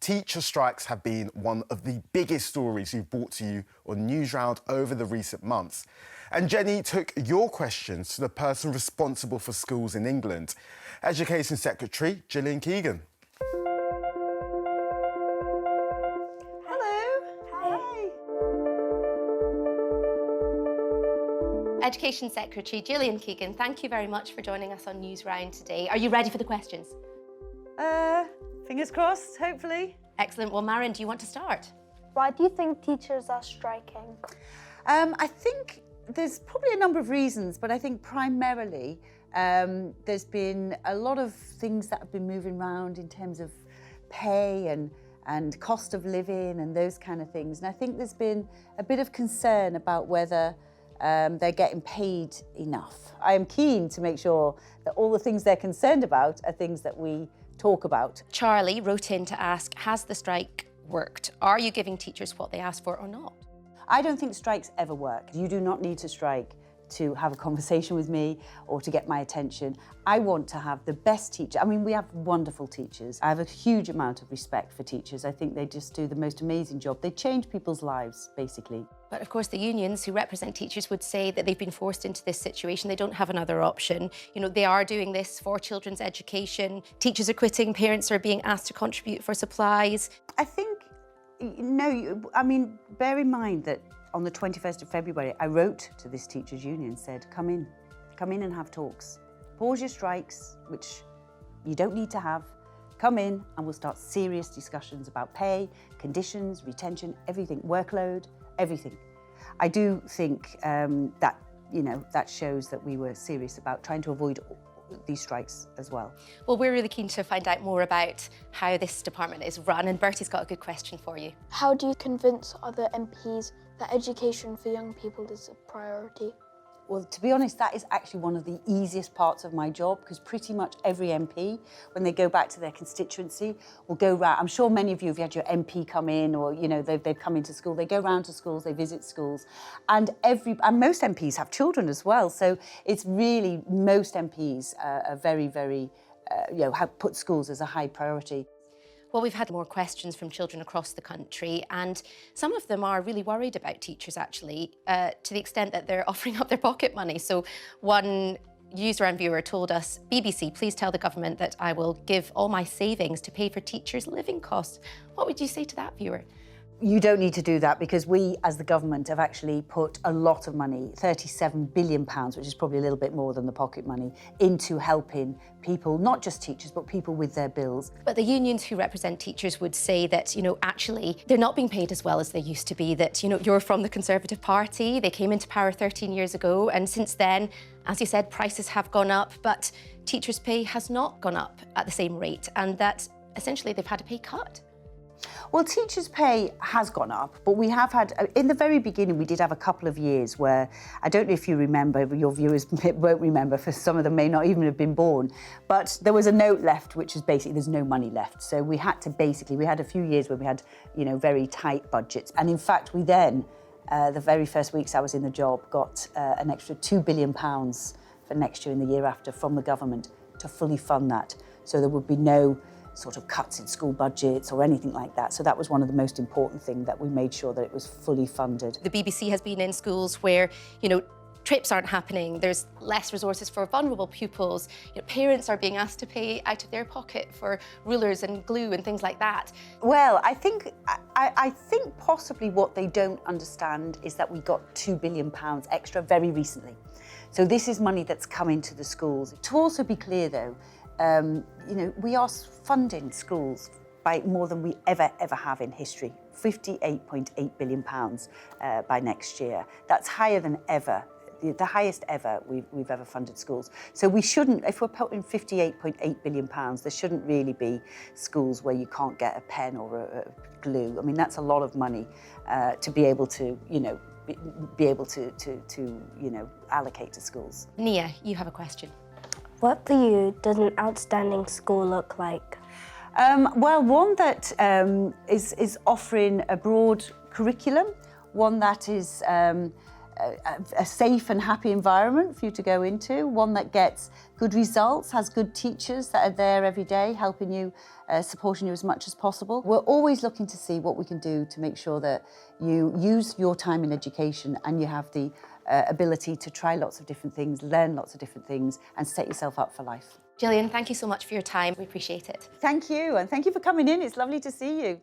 Teacher strikes have been one of the biggest stories we've brought to you on Newsround over the recent months. And Jenny took your questions to the person responsible for schools in England, Education Secretary Gillian Keegan. Education Secretary Gillian Keegan, thank you very much for joining us on Newsround today. Are you ready for the questions? Fingers crossed, hopefully. Excellent. Well, Maron, do you want to start? Why do you think teachers are striking? I think there's probably a number of reasons, but I think primarily there's been a lot of things that have been moving around in terms of pay and cost of living and those kind of things. And I think there's been a bit of concern about whether they're getting paid enough. I am keen to make sure that all the things they're concerned about are things that we talk about. Charlie wrote in to ask, has the strike worked? Are you giving teachers what they asked for or not? I don't think strikes ever work. You do not need to strike to have a conversation with me or to get my attention. I want to have the best teacher. I mean, we have wonderful teachers. I have a huge amount of respect for teachers. I think they just do the most amazing job. They change people's lives, basically. But of course, the unions who represent teachers would say that they've been forced into this situation. They don't have another option. You know, they are doing this for children's education. Teachers are quitting, parents are being asked to contribute for supplies. I think, I mean, bear in mind that on the 21st of February, I wrote to this teachers' union, said, come in and have talks. Pause your strikes, which you don't need to have. Come in and we'll start serious discussions about pay, conditions, retention, everything, workload, everything. I do think that shows that we were serious about trying to avoid these strikes as well. Well, we're really keen to find out more about how this department is run, and Bertie's got a good question for you. How do you convince other MPs that education for young people is a priority? Well, to be honest, that is actually one of the easiest parts of my job, because pretty much every MP, when they go back to their constituency, will go round. I'm sure many of you have had your MP come in, or they've come into school. They go round to schools, they visit schools, and most MPs have children as well. So it's really, most MPs are very, very, have put schools as a high priority. Well, we've had more questions from children across the country, and some of them are really worried about teachers, actually, to the extent that they're offering up their pocket money. So one Newsround viewer told us, BBC, please tell the government that I will give all my savings to pay for teachers' living costs. What would you say to that viewer? You don't need to do that, because we, as the government, have actually put a lot of money, £37 billion, which is probably a little bit more than the pocket money, into helping people, not just teachers, but people with their bills. But the unions who represent teachers would say that, actually, they're not being paid as well as they used to be, that, you're from the Conservative Party, they came into power 13 years ago, and since then, as you said, prices have gone up, but teachers' pay has not gone up at the same rate, and that essentially they've had a pay cut. Well, teachers' pay has gone up, but we have had, in the very beginning, we did have a couple of years where, I don't know if you remember, but your viewers won't remember, for some of them may not even have been born, but there was a note left, which is basically there's no money left. So we had to we had a few years where we had, very tight budgets. And in fact, we then, the very first weeks I was in the job, got an extra £2 billion for next year and the year after from the government to fully fund that. So there would be no sort of cuts in school budgets or anything like that. So that was one of the most important things, that we made sure that it was fully funded. The BBC has been in schools where, trips aren't happening, there's less resources for vulnerable pupils, parents are being asked to pay out of their pocket for rulers and glue and things like that. Well, I think possibly what they don't understand is that we got £2 billion extra very recently. So this is money that's come into the schools. To also be clear though, we are funding schools by more than we ever have in history, £58.8 billion by next year. That's higher than ever, the highest ever we've ever funded schools. So we shouldn't, if we're putting £58.8 billion, there shouldn't really be schools where you can't get a pen or a glue. I mean, that's a lot of money to be able to, allocate to schools. Nia, you have a question. What for you does an outstanding school look like? Well, one that is offering a broad curriculum, one that is a safe and happy environment for you to go into, one that gets good results, has good teachers that are there every day helping you, supporting you as much as possible. We're always looking to see what we can do to make sure that you use your time in education and you have the ability to try lots of different things, learn lots of different things and set yourself up for life. Gillian, thank you so much for your time. We appreciate it. Thank you, and thank you for coming in. It's lovely to see you.